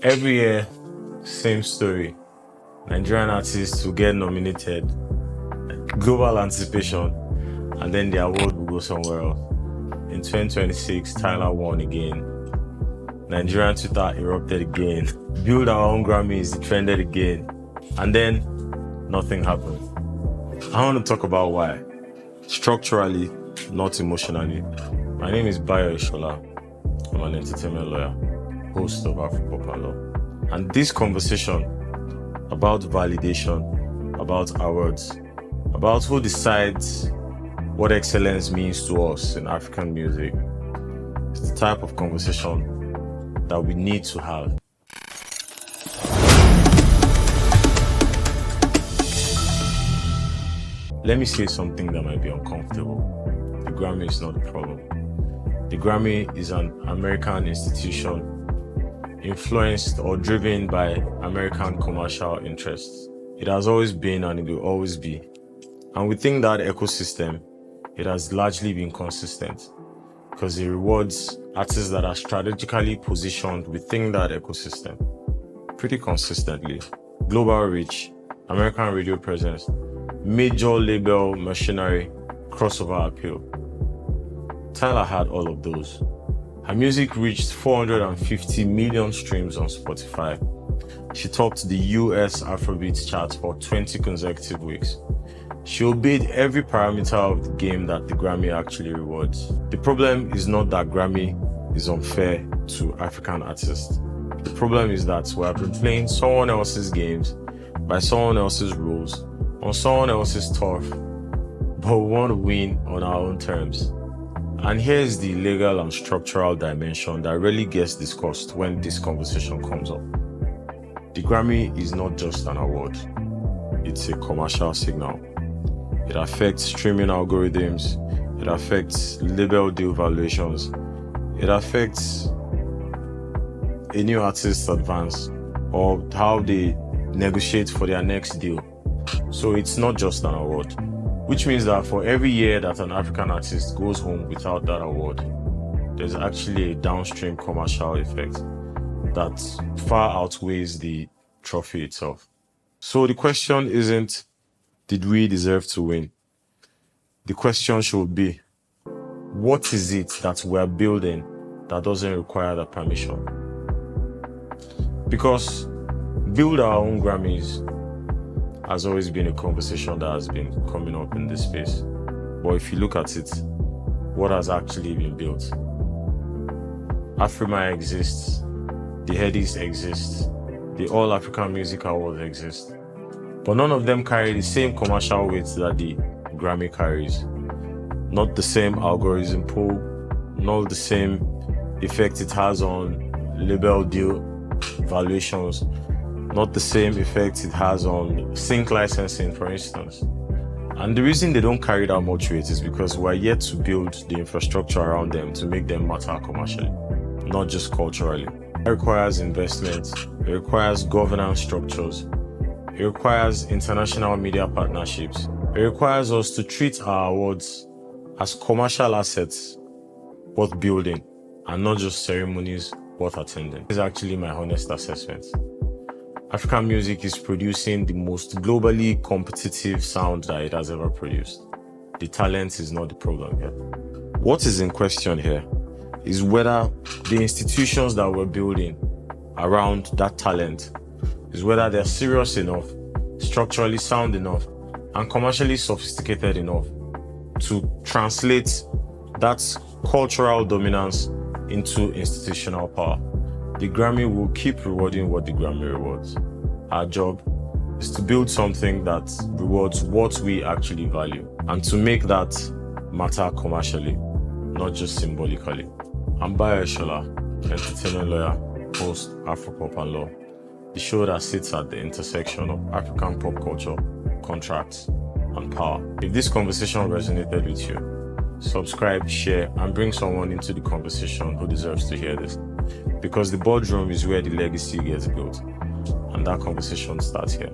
Every year, same story. Nigerian artists will get nominated, global anticipation, and then the award will go somewhere else. In 2026, Tyler won again. Nigerian Twitter erupted again. Build our own Grammys, it trended again. And then, nothing happened. I want to talk about why. Structurally, not emotionally. My name is Bayo Ishola. I'm an entertainment lawyer, host of AfroPop Law. And this conversation about validation, about awards, about who decides what excellence means to us in African music, is the type of conversation that we need to have. Let me say something that might be uncomfortable. The Grammy is not the problem. The Grammy is an American institution influenced or driven by American commercial interests. It has always been and it will always be. And within that ecosystem, it has largely been consistent because it rewards artists that are strategically positioned within that ecosystem pretty consistently. Global reach, American radio presence, major label machinery, crossover appeal. Tyler had all of those. Her music reached 450 million streams on Spotify. She topped the US Afrobeats chart for 20 consecutive weeks. She obeyed every parameter of the game that the Grammy actually rewards. The problem is not that Grammy is unfair to African artists. The problem is that we have been playing someone else's games by someone else's rules on someone else's turf, but we want to win on our own terms. And here's the legal and structural dimension that really gets discussed when this conversation comes up. The Grammy is not just an award, it's a commercial signal. It affects streaming algorithms, it affects label deal valuations, it affects a new artist's advance or how they negotiate for their next deal. So it's not just an award, which means that for every year that an African artist goes home without that award, there's actually a downstream commercial effect that far outweighs the trophy itself. So the question isn't, did we deserve to win? The question should be, what is it that we're building that doesn't require that permission? Because build our own Grammys has always been a conversation that has been coming up in this space. But if you look at it, what has actually been built? AFRIMA exists, the Headies exist, the All African Music Awards exist, but none of them carry the same commercial weight that the Grammy carries. Not the same algorithm pull, not the same effect it has on label deal valuations, not the same effect it has on sync licensing, for instance. And the reason they don't carry that much weight is because we're yet to build the infrastructure around them to make them matter commercially, not just culturally. It requires investment, it requires governance structures, it requires international media partnerships, it requires us to treat our awards as commercial assets worth building and not just ceremonies worth attending. This is actually my honest assessment. African music is producing the most globally competitive sound that it has ever produced. The talent is not the problem here. What is in question here is whether the institutions that we're building around that talent is whether they're serious enough, structurally sound enough, and commercially sophisticated enough to translate that cultural dominance into institutional power. The Grammy will keep rewarding what the Grammy rewards. Our job is to build something that rewards what we actually value and to make that matter commercially, not just symbolically. I'm Bayo Ishola, entertainment lawyer, host AfroPop Law, the show that sits at the intersection of African pop culture, contracts, and power. If this conversation resonated with you, subscribe, share, and bring someone into the conversation who deserves to hear this. Because the boardroom is where the legacy gets built, and that conversation starts here.